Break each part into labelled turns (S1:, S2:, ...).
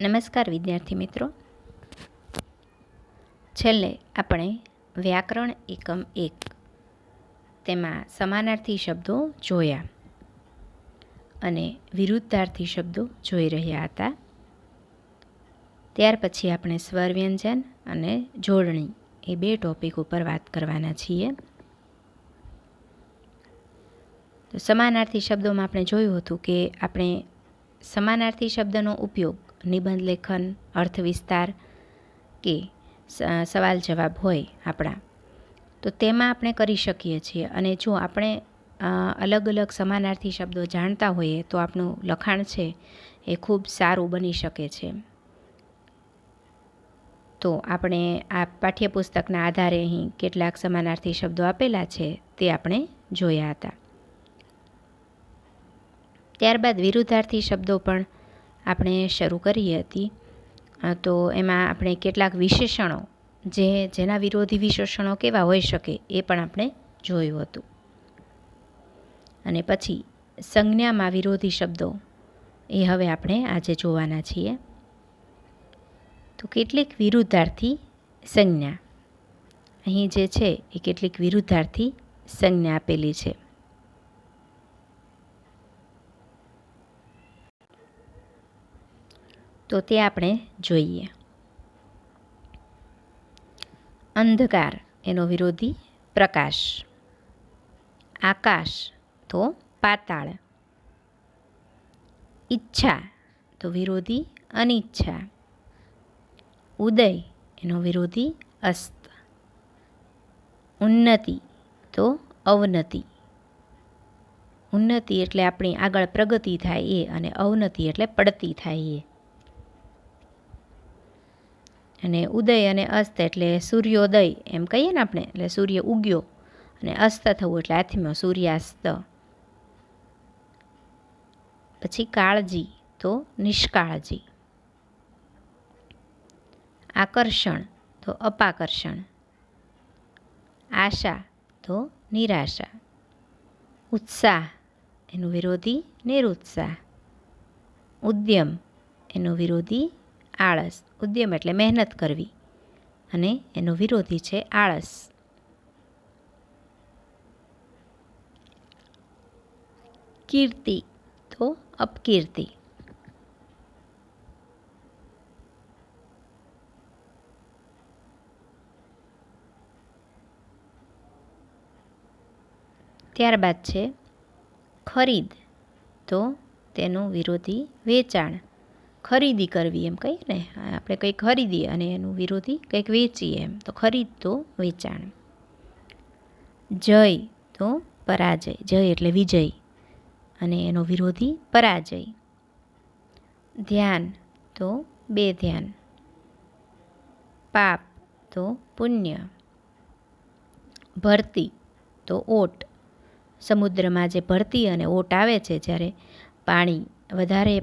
S1: નમસ્કાર વિદ્યાર્થી મિત્રો. છેલ્લે આપણે વ્યાકરણ એકમ 1 તેમાં સમાનાર્થી શબ્દો જોયા અને વિરુદ્ધાર્થી શબ્દો જોઈ રહ્યા હતા. ત્યાર પછી આપણે સ્વર વ્યંજન અને જોડણી એ 2 ટોપિક ઉપર વાત કરવાના છીએ. તો સમાનાર્થી શબ્દોમાં આપણે જોયું હતું કે આપણે સમાનાર્થી શબ્દનો ઉપયોગ નિબંધ લેખન, અર્થ વિસ્તાર કે સવાલ જવાબ હોય આપણા, તો તેમાં આપણે કરી શકીએ છીએ. અને જો આપણે અલગ અલગ સમાનાર્થી શબ્દો જાણતા હોઈએ તો આપણું લખાણ છે એ ખૂબ સારું બની શકે છે. તો આપણે આ પાઠ્યપુસ્તકના આધારે અહીં કેટલાક સમાનાર્થી શબ્દો આપેલા છે તે આપણે જોયા હતા. ત્યારબાદ વિરુદ્ધાર્થી શબ્દો પણ આપણે શરૂ કરી હતી. તો એમાં આપણે કેટલાક વિશેષણો જેના વિરોધી વિશેષણો કેવા હોઈ શકે એ પણ આપણે જોયું હતું. અને પછી સંજ્ઞામાં વિરોધી શબ્દો એ હવે આપણે આજે જોવાના છીએ. તો કેટલીક વિરુદ્ધાર્થી સંજ્ઞા અહીં જે છે એ કેટલીક વિરુદ્ધાર્થી સંજ્ઞા આપેલી છે. તો તે આપણે જોઈએ. અંધકાર એનો વિરોધી પ્રકાશ, આકાશ તો પાતાળ, ઈચ્છા તો વિરોધી અનિચ્છા, ઉદય એનો વિરોધી અસ્ત, ઉન્નતિ તો અવનતિ. ઉન્નતિ એટલે આપણી આગળ પ્રગતિ થાય એ, અને અવનતિ એટલે પડતી થાય એ. અને ઉદય અને અસ્ત એટલે સૂર્યોદય એમ કહીએ ને આપણે, એટલે સૂર્ય ઉગ્યો, અને અસ્ત થવું એટલે આથમ્યો, સૂર્યાસ્ત. પછી કાળજી તો નિષ્કાળજી, આકર્ષણ તો અપાકર્ષણ, આશા તો નિરાશા, ઉત્સાહ એનું વિરોધી નિરુત્સાહ, ઉદ્યમ એનું વિરોધી આળસ. ઉદ્યમ એટલે મહેનત કરવી અને એનો વિરોધી છે આળસ. કીર્તિ તો અપકીર્તિ. ત્યારબાદ છે ખરીદ, તો તેનું વિરોધી વેચાણ. ખરીદી કરવી એમ કહીએ ને, આપણે કંઈક ખરીદીએ અને એનું વિરોધી કંઈક વેચીએ એમ, તો ખરીદ તો વેચાણ. જય તો પરાજય, જય એટલે વિજય અને એનો વિરોધી પરાજય. ધ્યાન તો બેધ્યાન, પાપ તો પુણ્ય, ભરતી તો ઓટ. સમુદ્રમાં જે ભરતી અને ઓટ આવે છે, જ્યારે પાણી વધારે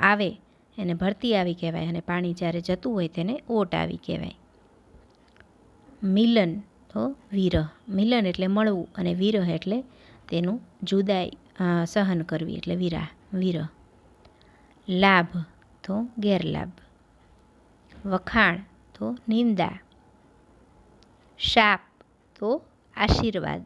S1: આવે એને ભરતી આવી કહેવાય, અને પાણી જ્યારે જતું હોય તેને ઓટ આવી કહેવાય. મિલન તો વિરહ, મિલન એટલે મળવું, અને વિરહ એટલે તેનું જુદાઈ સહન કરવી એટલે વિરહ. લાભ તો ગેરલાભ, વખાણ તો નિંદા, શાપ તો આશીર્વાદ,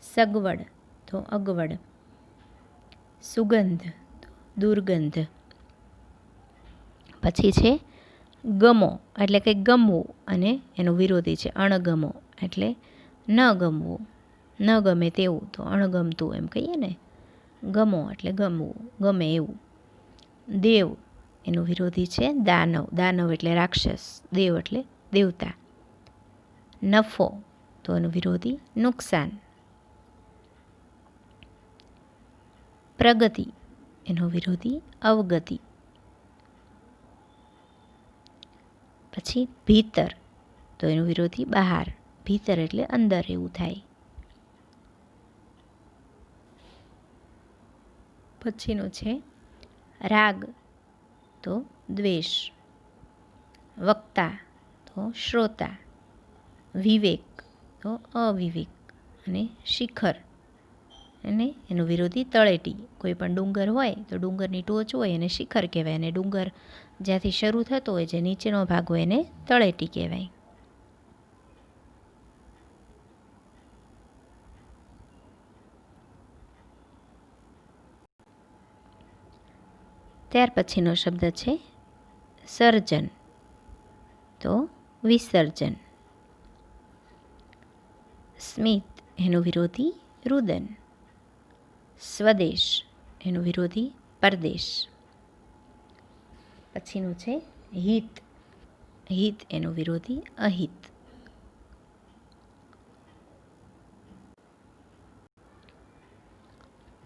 S1: સગવડ તો અગવડ, સુગંધ તો દુર્ગંધ. પછી છે ગમો એટલે કંઈક ગમવું, અને એનું વિરોધી છે અણગમો એટલે ન ગમવું. ન ગમે તેવું તો અણગમતું એમ કહીએ ને. ગમો એટલે ગમવું, ગમે એવું. દેવ એનું વિરોધી છે દાનવ, દાનવ એટલે રાક્ષસ, દેવ એટલે દેવતા. નફો તો એનું વિરોધી નુકસાન. પ્રગતિ એનો વિરોધી અવગતિ. પછી ભીતર તો એનું વિરોધી બહાર, ભીતર એટલે અંદર એવું થાય. પછીનું છે રાગ તો દ્વેષ, વક્તા તો શ્રોતા, વિવેક તો અવિવેક, અને શિખર અને એનું વિરોધી તળેટી. કોઈ પણ ડુંગર હોય તો ડુંગરની ટોચ હોય એને શિખર કહેવાય, અને ડુંગર જ્યાંથી શરૂ થતો હોય જે નીચેનો ભાગ હોય એને તળેટી કહેવાય. ત્યાર પછીનો શબ્દ છે સર્જન, તો વિસર્જન. સ્મિત એનું વિરોધી રુદન. સ્વદેશ એનું વિરોધી પરદેશ. પછીનું છે હિત. હિત એનું વિરોધી અહિત.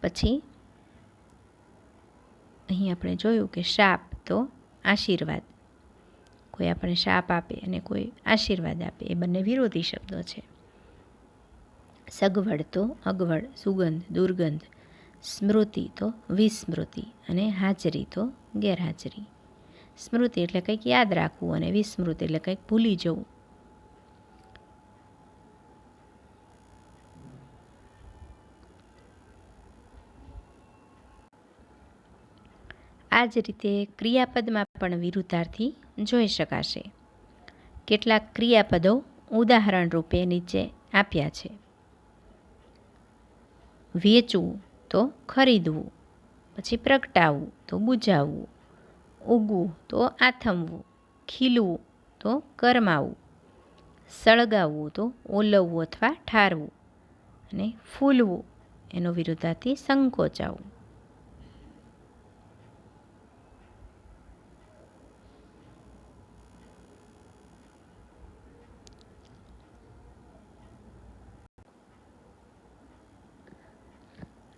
S1: પછી અહીં આપણે જોયું કે શાપ તો આશીર્વાદ. કોઈ આપણે શાપ આપે અને કોઈ આશીર્વાદ આપે, એ બંને વિરોધી શબ્દો છે. સગવડ તો અગવડ, સુગંધ દુર્ગંધ. સ્મૃતિ તો વિસ્મૃતિ, અને હાજરી તો ગેરહાજરી. સ્મૃતિ એટલે કંઈક યાદ રાખવું, અને વિસ્મૃતિ એટલે કંઈક ભૂલી જવું. આ જ રીતે ક્રિયાપદમાં પણ વિરુદ્ધાર્થી જોઈ શકાશે. કેટલાક ક્રિયાપદો ઉદાહરણ રૂપે નીચે આપ્યા છે. વેચવું તો ખરીદવું. પછી પ્રગટાવવું તો બુઝાવવું. ઉગવું તો આથમવું. ખીલવું તો કરમાવું. સળગાવવું તો ઓલવવું અથવા ઠારવું. અને ફૂલવું એનો વિરુદ્ધાર્થી સંકોચાવવું.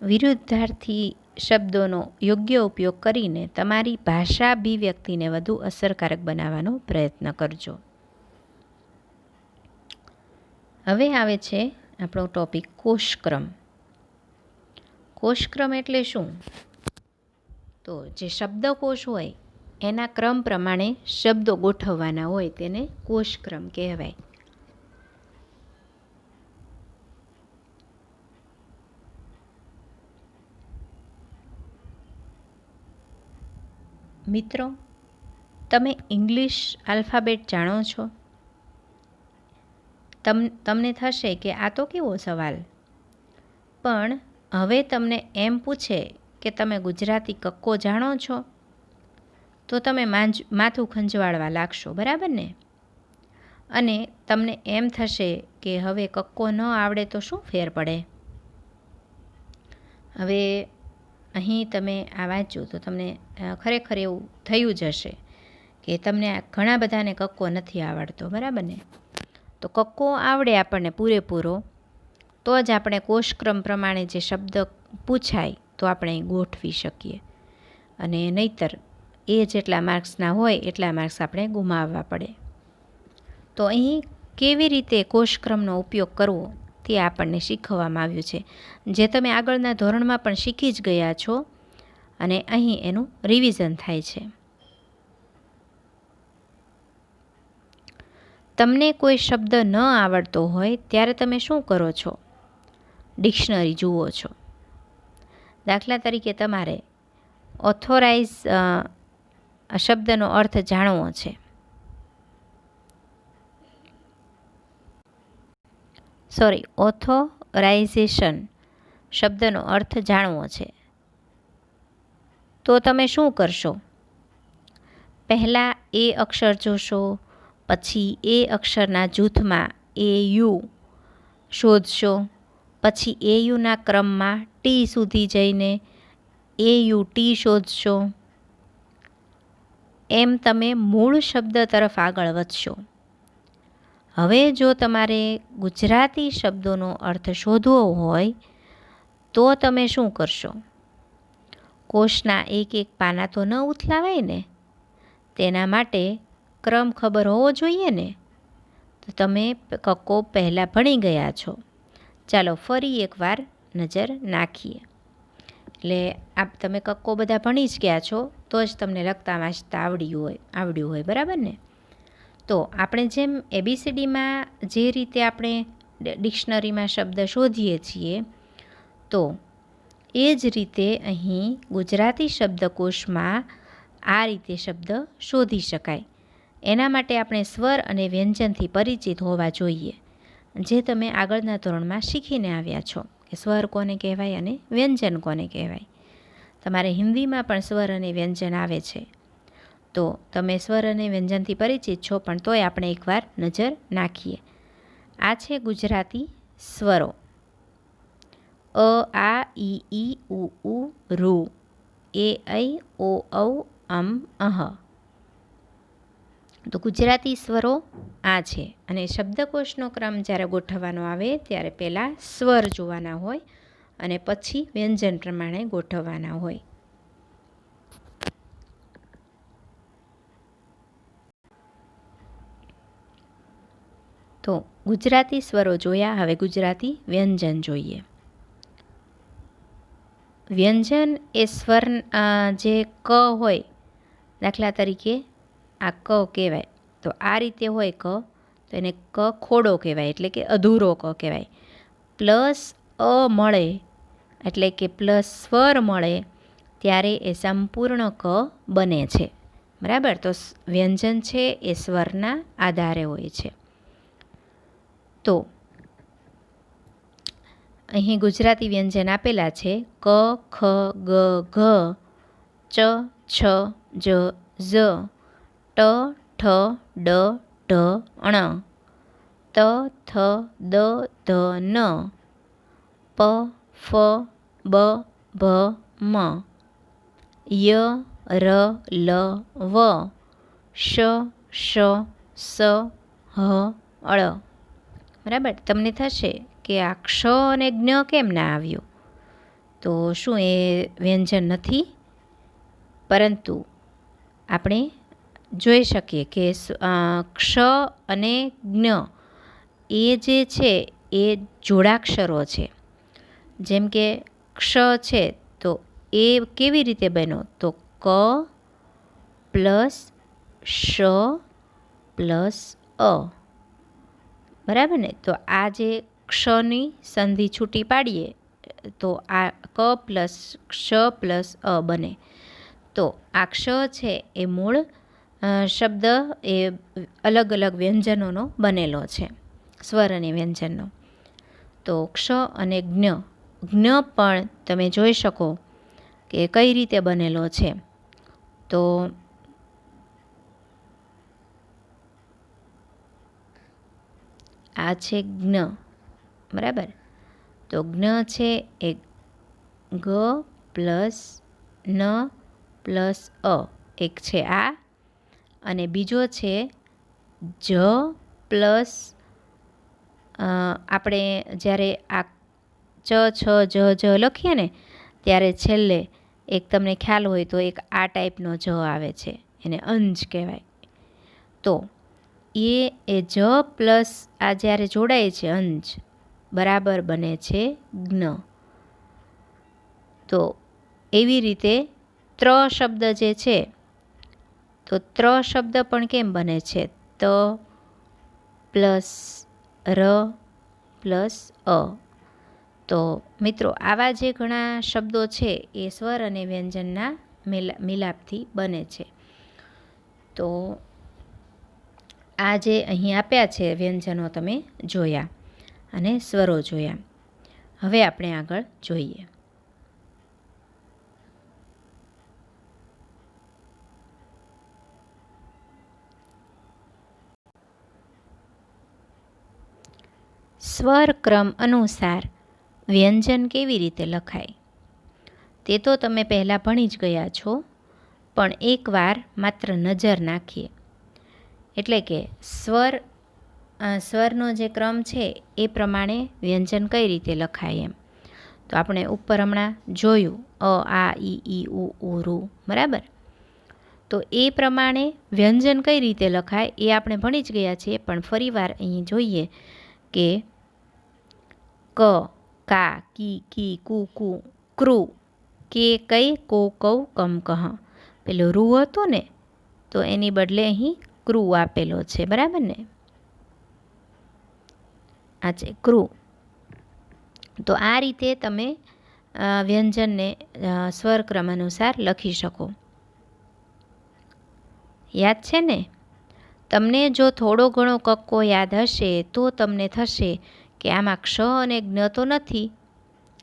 S1: વિરુદ્ધાર્થી શબ્દોનો યોગ્ય ઉપયોગ કરીને તમારી ભાષા અભિવ્યક્તિને વધુ અસરકારક બનાવવાનો પ્રયત્ન કરજો. હવે આવે છે આપણો ટોપિક કોષક્રમ. કોષક્રમ એટલે શું? તો જે શબ્દકોશ હોય એના ક્રમ પ્રમાણે શબ્દો ગોઠવવાના હોય તેને કોષક્રમ કહેવાય. મિત્રો, તમે ઇંગ્લિશ આલ્ફાબેટ જાણો છો? તમને થશે કે આ તો કેવો સવાલ. પણ હવે તમને એમ પૂછે કે તમે ગુજરાતી કક્કો જાણો છો, તો તમે માથું ખંજવાળવા લાગશો, બરાબર ને? અને તમને એમ થશે કે હવે કક્કો ન આવડે તો શું ફેર પડે. હવે અહીં તમે આ વાંચ્યું તો તમને ખરેખર એવું થયું જ હશે કે તમને ઘણા બધાને કક્કો નથી આવડતો, બરાબર ને? તો કક્કો આવડે આપણને પૂરેપૂરો તો જ આપણે કોષક્રમ પ્રમાણે જે શબ્દ પૂછાય તો આપણે ગોઠવી શકીએ, અને નહીંતર એ જેટલા માર્ક્સના હોય એટલા માર્ક્સ આપણે ગુમાવવા પડે. તો અહીં કેવી રીતે કોષક્રમનો ઉપયોગ કરવો તે આપણને શીખવવામાં આવ્યું છે, જે તમે આગળના ધોરણમાં પણ શીખી જ ગયા છો, અને અહીં એનું રિવિઝન થાય છે. તમને કોઈ શબ્દ ન આવડતો હોય ત્યારે તમે શું કરો છો? ડિક્શનરી જુઓ છો. દાખલા તરીકે તમારે ઓથોરાઇઝ શબ્દનો અર્થ જાણવો છે. ઓથોરાઇઝેશન શબ્દનો અર્થ જાણવો છે. તો તમે શું કરશો? પહેલાં એ અક્ષર જોશો, પછી એ અક્ષરના જૂથમાં એ યુ શોધશો, પછી એ યુના ક્રમમાં ટી સુધી જઈને એ યુ ટી શોધશો. એમ તમે મૂળ શબ્દ તરફ આગળ વધશો. હવે જો તમારે ગુજરાતી શબ્દોનો અર્થ શોધવો હોય તો તમે શું કરશો? કોષના એક એક પાના તો ન ઉથલાવાય ને, તેના માટે ક્રમ ખબર હોવો જોઈએ ને. તો તમે કક્કો પહેલાં ભણી ગયા છો. ચાલો ફરી એકવાર નજર નાખીએ. એટલે તમે કક્કો બધા ભણી જ ગયા છો તો જ તમને લખતા વાંચતા આવડ્યું હોય, બરાબર ને? તો આપણે જેમ ABCDમાં જે રીતે આપણે ડિક્શનરીમાં શબ્દ શોધીએ છીએ, તો એ જ રીતે અહીં ગુજરાતી શબ્દકોશમાં આ રીતે શબ્દ શોધી શકાય. એના માટે આપણે સ્વર અને વ્યંજનથી પરિચિત હોવા જોઈએ, જે તમે આગળના ધોરણમાં શીખીને આવ્યા છો કે સ્વર કોને કહેવાય અને વ્યંજન કોને કહેવાય. તમારે હિન્દીમાં પણ સ્વર અને વ્યંજન આવે છે, તો તમે સ્વર અને વ્યંજનથી પરિચિત છો, પણ તોય આપણે એકવાર નજર નાખીએ. આ છે ગુજરાતી સ્વરો: અ, આ, ઈ, ઉ, ઋ, એ, ઐ, ઓ, ઔ, અમ, અહ. તો ગુજરાતી સ્વરો આ છે. અને શબ્દકોશનો ક્રમ જ્યારે ગોઠવવાનો આવે ત્યારે પહેલાં સ્વર જોવાના હોય અને પછી વ્યંજન પ્રમાણે ગોઠવવાના હોય. તો ગુજરાતી સ્વરો જોયા, હવે ગુજરાતી વ્યંજન જોઈએ. વ્યંજન એ સ્વર જે ક હોય, દાખલા તરીકે આ ક કહેવાય, તો આ રીતે હોય ક, તો એને ક ખોડો કહેવાય, એટલે કે અધૂરો ક કહેવાય. પ્લસ અ મળે, એટલે કે પ્લસ સ્વર મળે, ત્યારે એ સંપૂર્ણ ક બને છે. બરાબર? તો વ્યંજન છે એ સ્વરના આધારે હોય છે. તો અહીં ગુજરાતી વ્યંજન આપેલા છે: ક, ખ, ગ, ઘ, ચ, છ, જ, ઝ, ટ, ઠ, ડ, ઢ, ણ, ત, થ, દ, ધ, ન, પ, ફ, બ, ભ, મ, ય, ર, લ, વ, શ, શ, સ, હ, ળ. બરાબર? તમને થશે કે આ ક્ષ અને જ્ઞ કેમ ના આવ્યું? તો શું એ વ્યંજન નથી? પરંતુ આપણે જોઈ શકીએ કે ક્ષ અને જ્ઞ એ જે છે એ જોડાક્ષરો છે. જેમ કે ક્ષ છે, તો એ કેવી રીતે બન્યો? તો ક પ્લસ શ પ્લસ અ. બરાબર ને? તો આ જે ક્ષની સંધિ છૂટી પાડીએ તો આ ક પ્લસ ક્ષ પ્લસ અ બને. તો આ ક્ષ છે એ મૂળ શબ્દ એ અલગ અલગ વ્યંજનોનો બનેલો છે, સ્વર અને વ્યંજનનો. તો ક્ષ અને જ્ઞ, જ્ઞ પણ તમે જોઈ શકો કે કઈ રીતે બનેલો છે. તો આ છે જ્ઞ. બરાબર? તો જ્ઞ છે એ ગ પ્લસ ન પ્લસ અ, એક છે આ, અને બીજો છે જ પ્લસ આપણે જ્યારે આ ચ, છ, જ, જ લખીએ ને ત્યારે છેલ્લે એક તમને ખ્યાલ હોય તો એક આ ટાઈપનો જ આવે છે, એને અંજ કહેવાય. તો એ જ પ્લસ આ જ્યારે જોડાય છે અંજ, બરાબર બને છે જ્ઞ. તો એવી રીતે ત્ર શબ્દ જે છે, તો ત્ર શબ્દ પણ કેમ બને છે? ત પ્લસ ર પ્લસ અ. તો મિત્રો, આવા જે ઘણા શબ્દો છે એ સ્વર અને વ્યંજનના મિલાપથી બને છે. તો આ જે અહીં આપ્યા છે વ્યંજનો તમે જોયા અને સ્વરો જોયા. હવે આપણે આગળ જોઈએ. સ્વર ક્રમ અનુસાર વ્યંજન કેવી રીતે લખાય તે તો તમે પહેલાં ભણી જ ગયા છો, પણ એકવાર માત્ર નજર નાખીએ. એટલે કે સ્વરનો જે ક્રમ છે એ પ્રમાણે વ્યંજન કઈ રીતે લખાય એમ. તો આપણે ઉપર હમણાં જોયું અ, આ, ઈ, ઉ, ઋ. બરાબર? તો એ પ્રમાણે વ્યંજન કઈ રીતે લખાય એ આપણે ભણી જ ગયા છીએ, પણ ફરીવાર અહીં જોઈએ કે ક, કા, કી, કી, કુ, કુ, ક્રુ, કે, કઈ, કો, કૌ, કમ, કહ. પેલો રૂ હતો ને, તો એની બદલે અહીં ક્રુ આપેલો છે. બરાબર ને? આ છે ક્રુ. તો આ રીતે તમે વ્યંજનને સ્વરક્રમ અનુસાર લખી શકો. યાદ છે ને? તમને જો થોડો ઘણો કક્કો યાદ હશે તો તમને થશે કે આમાં ક્ષ અને જ્ઞ તો નથી.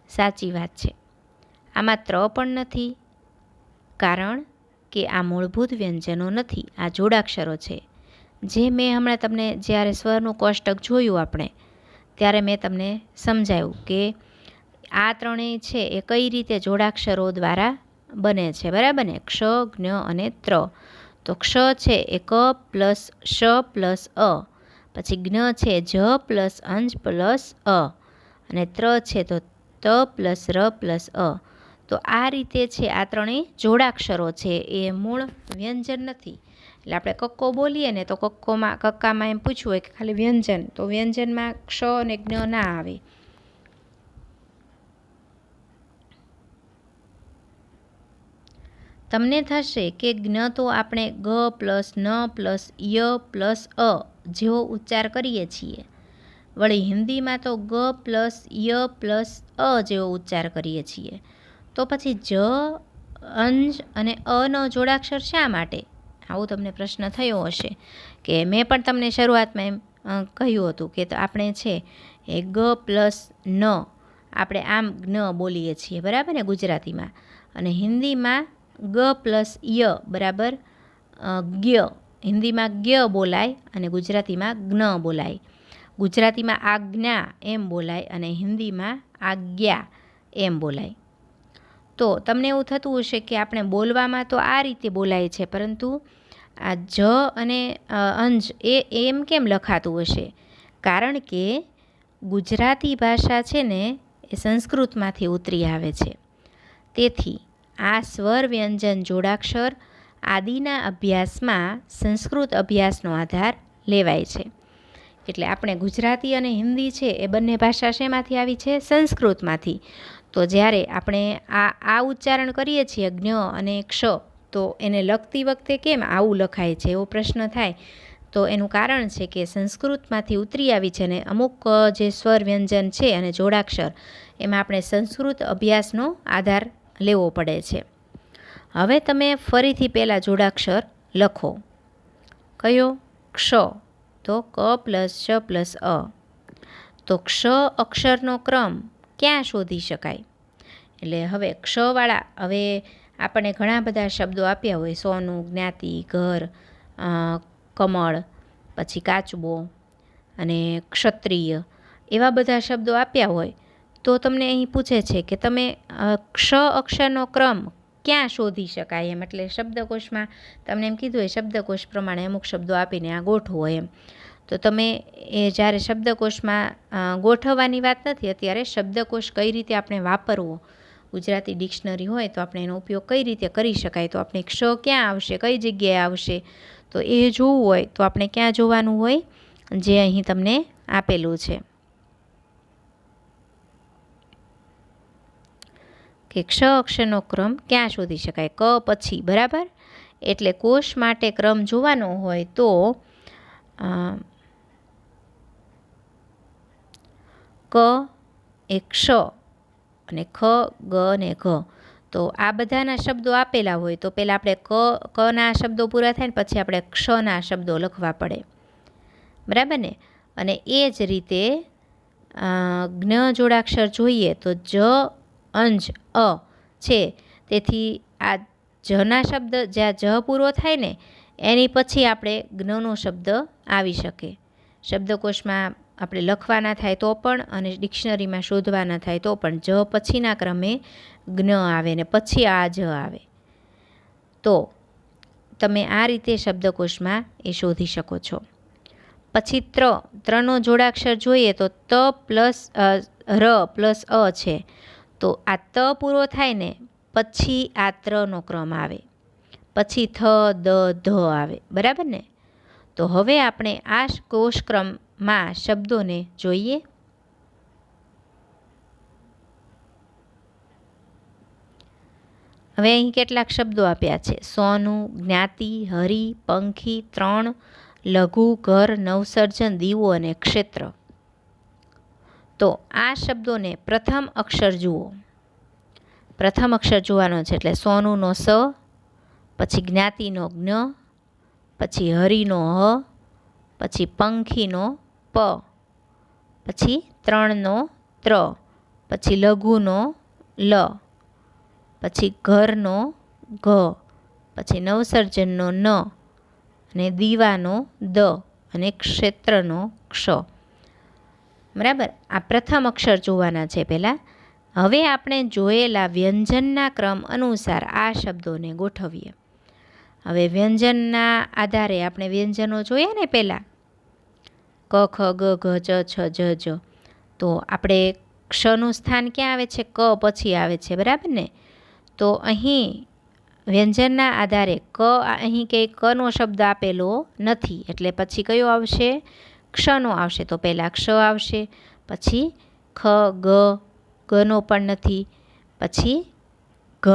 S1: સાચી વાત છે. આમાં ત્ર પણ નથી, કારણ કે આ મૂળભૂત વ્યંજનો નથી, આ જોડાક્ષરો છે. જે મેં હમણાં તમને જ્યારે સ્વરનું કોષ્ટક જોયું આપણે, ત્યારે મેં તમને સમજાવ્યું કે આ ત્રણેય છે એ કઈ રીતે જોડાક્ષરો દ્વારા બને છે, બરાબર ને? ક્ષ, જ્ઞ અને ત્ર. તો ક્ષ છે એ ક પ્લસ શ પ્લસ અ, પછી જ્ઞ છે જ પ્લસ અંજ પ્લસ અ, અને ત્ર છે તો ત પ્લસ ર પ્લસ અ. તો આ રીતે છે આ ત્રણેય જોડાક્ષરો છે, એ મૂળ વ્યંજન નથી. એટલે આપણે કક્કો બોલીએ ને તો કક્કામાં એમ પૂછવું હોય કે ખાલી વ્યંજન, તો વ્યંજનમાં ક્ષ અને જ્ઞ ના આવે. તમને થશે કે જ્ઞ તો આપણે ગ પ્લસ ન પ્લસ ય પ્લસ અ જેવો ઉચ્ચાર કરીએ છીએ, વળી હિન્દીમાં તો ગ પ્લસ ય પ્લસ અ જેવો ઉચ્ચાર કરીએ છીએ. તો પછી જ, અંજ અને અનો જોડાક્ષર શા માટે? આવું તમને પ્રશ્ન થયો હશે. કે મેં પણ તમને શરૂઆતમાં એમ કહ્યું હતું કે આપણે છે એ ગ પ્લસ ન આપણે આમ જ્ઞ બોલીએ છીએ, બરાબર ને, ગુજરાતીમાં. અને હિન્દીમાં ગ પ્લસ ય બરાબર જ્ઞ. હિન્દીમાં જ્ઞ બોલાય અને ગુજરાતીમાં જ્ઞ બોલાય. ગુજરાતીમાં આજ્ઞા એમ બોલાય અને હિન્દીમાં આજ્ઞા એમ બોલાય. તો તમને એવું થતું હશે કે આપણે બોલવામાં તો આ રીતે બોલાય છે, પરંતુ આ જ અને અંજ એમ કેમ લખાતું હશે? કારણ કે ગુજરાતી ભાષા છે ને એ સંસ્કૃતમાંથી ઉતરી આવે છે. તેથી આ સ્વર વ્યંજન જોડાક્ષર આદિના અભ્યાસમાં સંસ્કૃત અભ્યાસનો આધાર લેવાય છે. એટલે આપણે ગુજરાતી અને હિન્દી છે એ બંને ભાષા શેમાંથી આવી છે? સંસ્કૃતમાંથી. તો જ્યારે આપણે આ ઉચ્ચારણ કરીએ છીએ જ્ઞ અને ક્ષ, તો એને લખતી વખતે કેમ આવું લખાય છે એવો પ્રશ્ન થાય. તો એનું કારણ છે કે સંસ્કૃતમાંથી ઉતરી આવી છે ને અમુક જે સ્વર વ્યંજન છે અને જોડાક્ષર, એમાં આપણે સંસ્કૃત અભ્યાસનો આધાર લેવો પડે છે. હવે તમે ફરીથી પહેલાં જોડાક્ષર લખો. કયો? ક્ષ. તો ક પ્લસ શ પ્લસ અ. તો ક્ષ અક્ષરનો ક્રમ ક્યાં શોધી શકાય? એટલે હવે ક્ષવાળા, હવે આપણને ઘણા બધા શબ્દો આપ્યા હોય, સોનું, જ્ઞાતિ, ઘર, કમળ, પછી કાચબો અને ક્ષત્રિય, એવા બધા શબ્દો આપ્યા હોય. તો તમને અહીં પૂછે છે કે તમે ક્ષ અક્ષરનો ક્રમ ક્યાં શોધી શકાય એમ. એટલે શબ્દકોશમાં તમને એમ કીધું હોય શબ્દકોશ પ્રમાણે અમુક શબ્દો આપીને આ ગોઠવો એમ. તો તમે એ જ્યારે શબ્દકોશમાં ગોઠવવાની વાત નથી અત્યારે, શબ્દકોશ કઈ રીતે આપણે વાપરવો, ગુજરાતી ડિક્શનરી હોય તો આપણે એનો ઉપયોગ કઈ રીતે કરી શકાય, તો આપણે ક્ષ ક્યાં આવશે, કઈ જગ્યાએ આવશે, તો એ જોવું હોય તો આપણે ક્યાં જોવાનું હોય? જે અહીં તમને આપેલું છે કે ક્ષ અક્ષરનો ક્રમ ક્યાં શોધી શકાય? ક પછી, બરાબર. એટલે કોષ માટે ક્રમ જોવાનો હોય તો ક એ ક્ષ અને ખ, ગ અને ઘ. તો આ બધાના શબ્દો આપેલા હોય તો પહેલાં આપણે કના શબ્દો પૂરા થાય ને પછી આપણે ક્ષના શબ્દો લખવા પડે, બરાબર ને. અને એ જ રીતે જ્ઞ જોડાક્ષર જોઈએ તો જ, અંજ, અ છે. તેથી આ જના શબ્દ જ્યાં જ પૂરો થાય ને એની પછી આપણે જ્ઞનો શબ્દ આવી શકે. શબ્દકોશમાં આપણે લખવાના થાય તો પણ અને ડિક્શનરીમાં શોધવાના થાય તો પણ જ પછીના ક્રમે જ્ઞ આવે ને પછી આ જ આવે. તો તમે આ રીતે શબ્દકોશમાં એ શોધી શકો છો. પછી ત્રનો જોડાક્ષર જોઈએ તો ત પ્લસ ર પ્લસ અ છે. તો આ ત પૂરો થાય ને પછી આ ત્રનો ક્રમ આવે, પછી થ, દ, ધ આવે, બરાબર ને. તો હવે આપણે આ કોષક્રમમાં શબ્દોને જોઈએ. હવે અહીં કેટલાક શબ્દો આપ્યા છે: સોનું, જ્ઞાતિ, હરિ, પંખી, ત્રણ, લઘુ, ઘર, નવસર્જન, દીવો અને ક્ષેત્ર. તો આ શબ્દોને પ્રથમ અક્ષર જુઓ. પ્રથમ અક્ષર જોવાનો છે એટલે સોનુનો સ, પછી જ્ઞાતિનો જ્ઞ, પછી હરિનો હ, પછી પંખીનો પ, પછી ત્રણનો ત્ર, પછી લઘુનો લ, પછી ઘરનો ઘ, પછી નવસર્જનનો ન, અને દીવાનો દ, અને ક્ષેત્રનો ક્ષ. બરાબર, આ પ્રથમ અક્ષર જોવાના છે પહેલાં. હવે આપણે જોયેલા વ્યંજનના ક્રમ અનુસાર આ શબ્દોને ગોઠવીએ. હવે વ્યંજનના આધારે આપણે વ્યંજનો જોયા ને પહેલાં, ક ખ ગ ઘ ચ છ જ જ, તો આપણે ક્ષનું સ્થાન ક્યાં આવે છે? ક પછી આવે છે, બરાબર ને? તો અહીં વ્યંજનના આધારે અહીં કે કનો શબ્દ આપેલો નથી, એટલે પછી કયો આવશે? ક્ષનો આવશે. તો પહેલાં ક્ષ આવશે, પછી ખ ગ, ગનો પણ નથી, પછી ઘ,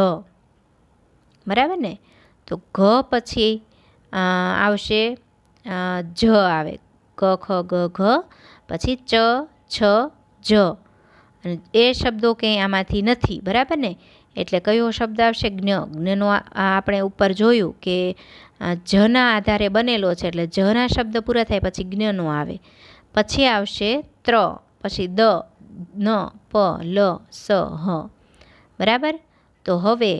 S1: બરાબર ને? તો ઘ પછી આવશે જ આવે, ક ખ ગ ઘ, પછી ચ છ જ, અને એ શબ્દો કંઈ આમાંથી નથી, બરાબર ને? એટલે કયો શબ્દ આવશે? જ્ઞ. જ્ઞનો આપણે ઉપર જોયું કે જના આધારે બનેલો છે, એટલે જના શબ્દ પૂરા થાય પછી જ્ઞનો આવે. પછી આવશે ત્ર, પછી દ, ન, પ, લ, સ, હ. બરાબર? તો હવે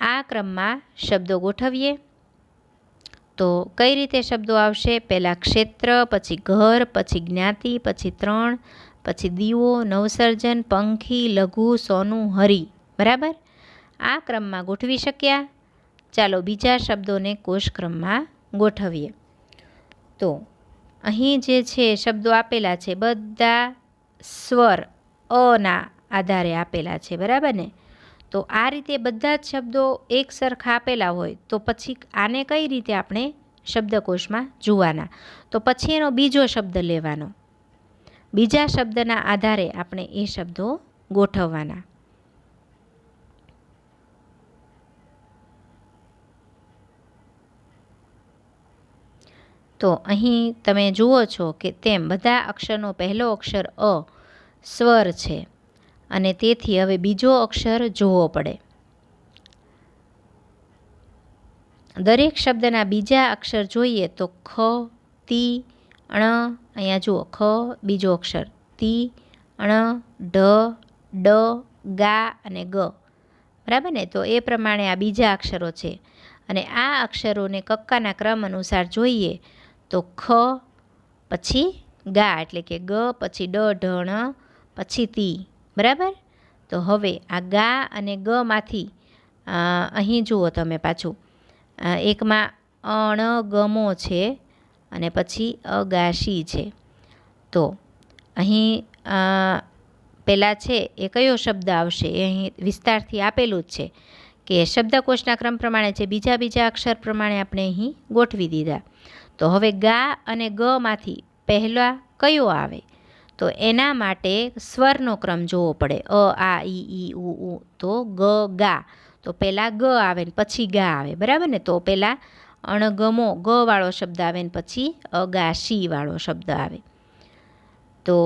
S1: આ ક્રમમાં શબ્દો ગોઠવીએ. તો કઈ રીતે શબ્દો આવશે? પહેલાં ક્ષેત્ર, પછી ઘર, પછી જ્ઞાતિ, પછી ત્રણ, પછી દીવો, નવસર્જન, પંખી, લઘુ, સોનું, હરિ. બરાબર? આ ક્રમમાં ગોઠવી શક્યા. ચાલો બીજા શબ્દોને કોષક્રમમાં ગોઠવીએ. તો અહીં જે છે શબ્દો આપેલા છે બધા સ્વર અના આધારે આપેલા છે, બરાબર ને? તો આ રીતે બધા જ શબ્દો એક સરખા આપેલા હોય તો પછી આને કઈ રીતે આપણે શબ્દકોશમાં જોવાના? તો પછી એનો બીજો શબ્દ લેવાનો, બીજા શબ્દના આધારે આપણે એ શબ્દો ગોઠવવાના. તો અહીં તમે જુઓ છો કે તેમ બધા અક્ષરનો પહેલો અક્ષર અ સ્વર છે, અને તેથી હવે બીજો અક્ષર જોવો પડે. દરેક શબ્દના બીજા અક્ષર જોઈએ તો ખ, તી, અણ, અહીંયા જુઓ ખ બીજો અક્ષર, તી, અણ, ઢ, ડ, ગા અને ગ. બરાબર ને? તો એ પ્રમાણે આ બીજા અક્ષરો છે, અને આ અક્ષરોને કક્કાના ક્રમ અનુસાર જોઈએ તો ખ પછી ગા, એટલે કે ગ પછી ડ, ઢ, ણ, પછી તી. બરાબર? તો હવે આ ગા અને ગમાંથી અહીં જુઓ તમે પાછું, એકમાં અણગમો છે અને પછી અગાશી છે. તો અહીં પહેલાં છે એ કયો શબ્દ આવશે? એ અહીં વિસ્તારથી આપેલું જ છે કે શબ્દકોશના ક્રમ પ્રમાણે છે, બીજા અક્ષર પ્રમાણે આપણે અહીં ગોઠવી દીધા. તો હવે ગા અને ગમાંથી પહેલાં કયો આવે? તો એના માટે સ્વરનો ક્રમ જોવો પડે. અ, આ, ઈ, ઉ. તો ગ, ગા. તો પહેલાં ગ આવે ને પછી ગા આવે, બરાબર ને? તો પહેલાં અણગમો ગ વાળો શબ્દ આવે ને પછી અગાશી વાળો શબ્દ આવે. તો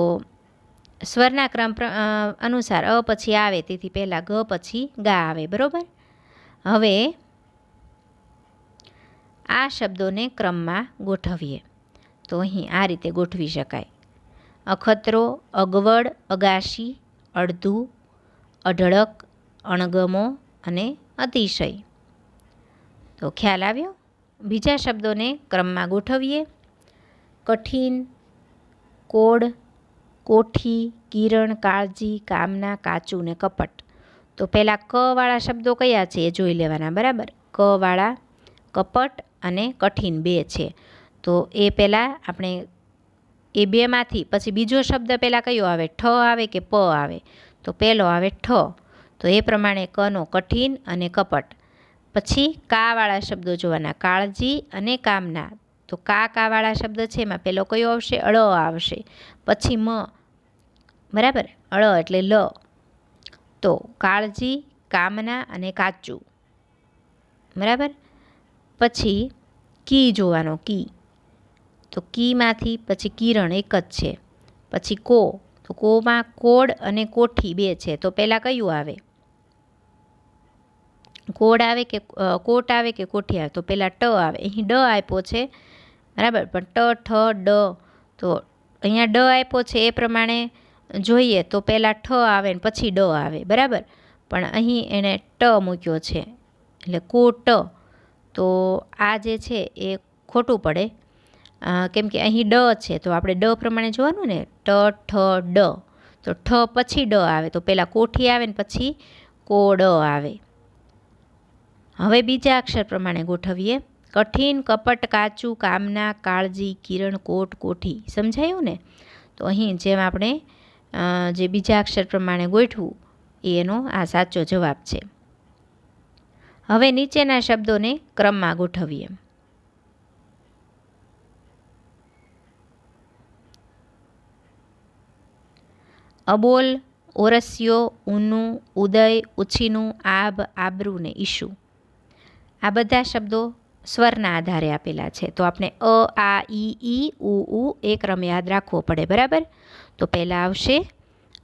S1: સ્વરના ક્રમ અનુસાર અ પછી આવે, તેથી પહેલાં ગ પછી ગા આવે, બરાબર? હવે આ શબ્દોને ક્રમમાં ગોઠવીએ. તો અહીં આ રીતે ગોઠવી શકાય: અખતરો, અગવડ, અગાશી, અડધું, અઢળક, અણગમો અને અતિશય. તો ખ્યાલ આવ્યો? બીજા શબ્દોને ક્રમમાં ગોઠવીએ: કઠિન, કોડ, કોઠી, કિરણ, કાળજી, કામના, કાચું ને કપટ. તો પહેલાં ક વાળા શબ્દો કયા છે એ જોઈ લેવાના, બરાબર? ક વાળા કપટ અને કઠિન બે છે. તો એ પહેલાં આપણે એ બેમાંથી પછી બીજો શબ્દ પહેલાં કયો આવે? ઠ આવે કે પ આવે? તો પહેલો આવે ઠ. તો એ પ્રમાણે કનો કઠિન અને કપટ. પછી કાવાળા શબ્દો જોવાના: કાળજી અને કામના. તો કાવાળા શબ્દ છે એમાં પહેલો કયો આવશે? અળ આવશે. પછી મ, બરાબર? અળ એટલે લ. તો કાળજી, કામના અને કાચું, બરાબર? પછી કી જોવાનો, કી. તો કીમાંથી પછી કિરણ એક જ છે. પછી કો, તો કોમાં કોડ અને કોઠી બે છે. તો પહેલાં કયું આવે? કોડ આવે કે કોટ આવે કે કોઠી આવે, તો પહેલાં ટ આવે. અહીં ડ આપ્યો છે, બરાબર, પણ ટ ઠ ડ, તો અહીંયા ડ આપ્યો છે એ પ્રમાણે જોઈએ તો પહેલાં ઠ આવે ને પછી ડ આવે, બરાબર. પણ અહીં એણે ટ મૂક્યો છે એટલે કોટ, તો આ જે છે એ ખોટું પડે, કેમ કે અહીં ડ છે તો આપણે ડ પ્રમાણે જોવાનું ને, ટ ઠ ડ, તો ઠ પછી ડ આવે, તો પહેલાં કોઠી આવે ને પછી કોડ આવે. હવે બીજા અક્ષર પ્રમાણે ગોઠવીએ. કઠિન, કપટ, કાચું, કામના, કાળજી, કિરણ, કોટ, કોઠી. સમજાયું ને? તો અહીં જેમ આપણે જે બીજા અક્ષર પ્રમાણે ગોઠવું એનો આ સાચો જવાબ છે. હવે નીચેના શબ્દોને ક્રમમાં ગોઠવીએ. અબોલ, ઓરસ્યો, ઊનું, ઉદય, ઉછીનું, આબ, આબરૂ ને ઈશુ. આ બધા શબ્દો સ્વરના આધારે આપેલા છે, તો આપણે અ, આ, ઈ, ઉ એ ક્રમ યાદ રાખવો પડે, બરાબર. તો પહેલાં આવશે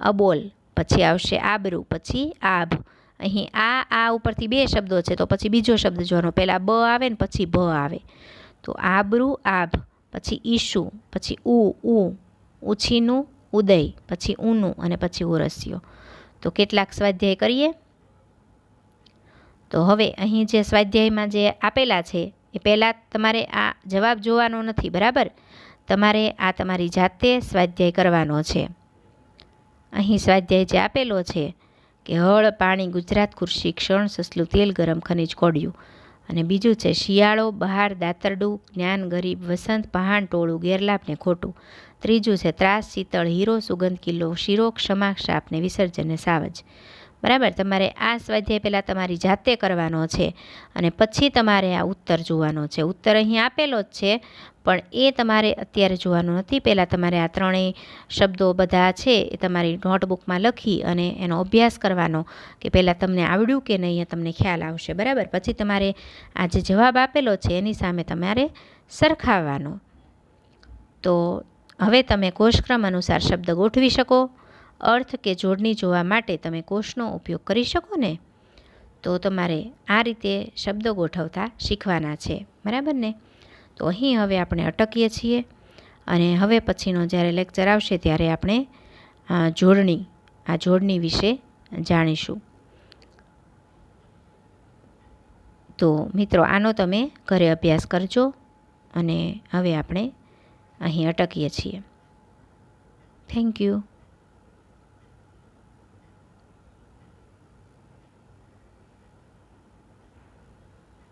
S1: અબોલ, પછી આવશે આબરૂ, પછી આભ. અહીં આ ઉપરથી બે શબ્દો છે તો પછી બીજો શબ્દ જોવાનો, પહેલાં બ આવે ને પછી ભ આવે. તો આબરૂ આભ, પછી ઈશુ, પછી ઉછીનું ઉદય, પછી ઊનું અને પછી ઓરસ્યો. તો કેટલાક સ્વાધ્યાય કરીએ. તો હવે અહીં જે સ્વાધ્યાયમાં જે આપેલા છે એ પહેલાં તમારે આ જવાબ જોવાનો નથી, બરાબર. તમારે આ તમારી જાતે સ્વાધ્યાય કરવાનો છે. અહીં સ્વાધ્યાય જે આપેલો છે કે હળ, પાણી, ગુજરાત, ખુરશી, ક્ષણ, સસલું, તેલ, ગરમ, ખનીજ, કોડિયું. અને બીજું છે શિયાળો, બહાર, દાતરડું, જ્ઞાન, ગરીબ, વસંત, પહાણ, ટોળું, ગેરલાભ ને ખોટું. ત્રીજું છે ત્રાસ, શીતળ, હીરો, સુગંધ, કિલ્લો, શીરો, ક્ષમા, શાપ ને વિસર્જન ને સાવજ. બરાબર. તમારે આ સ્વાધ્યાય પહેલાં તમારી જાતે કરવાનો છે અને પછી તમારે આ ઉત્તર જોવાનો છે. ઉત્તર અહીં આપેલો જ છે પણ એ તમારે અત્યારે જોવાનો નથી. પહેલાં તમારે આ ત્રણેય શબ્દો બધા છે એ તમારી નોટબુકમાં લખી અને એનો અભ્યાસ કરવાનો કે પહેલાં તમને આવડ્યું કે નહીં એ તમને ખ્યાલ આવશે, બરાબર. પછી તમારે આ જે જવાબ આપેલો છે એની સામે તમારે સરખાવવાનો. તો હવે તમે કોષક્રમ અનુસાર શબ્દ ગોઠવી શકો. અર્થ કે જોડણી જોવા માટે તમે કોષનો ઉપયોગ કરી શકો ને. તો તમારે આ રીતે શબ્દો ગોઠવતા શીખવાના છે, બરાબર ને. તો અહીં હવે આપણે અટકીએ છીએ અને હવે પછીનો જ્યારે લેક્ચર આવશે ત્યારે આપણે જોડણી વિશે જાણીશું. તો મિત્રો આનો તમે ઘરે અભ્યાસ કરજો અને હવે આપણે અહીં અટકીએ છીએ. Thank you.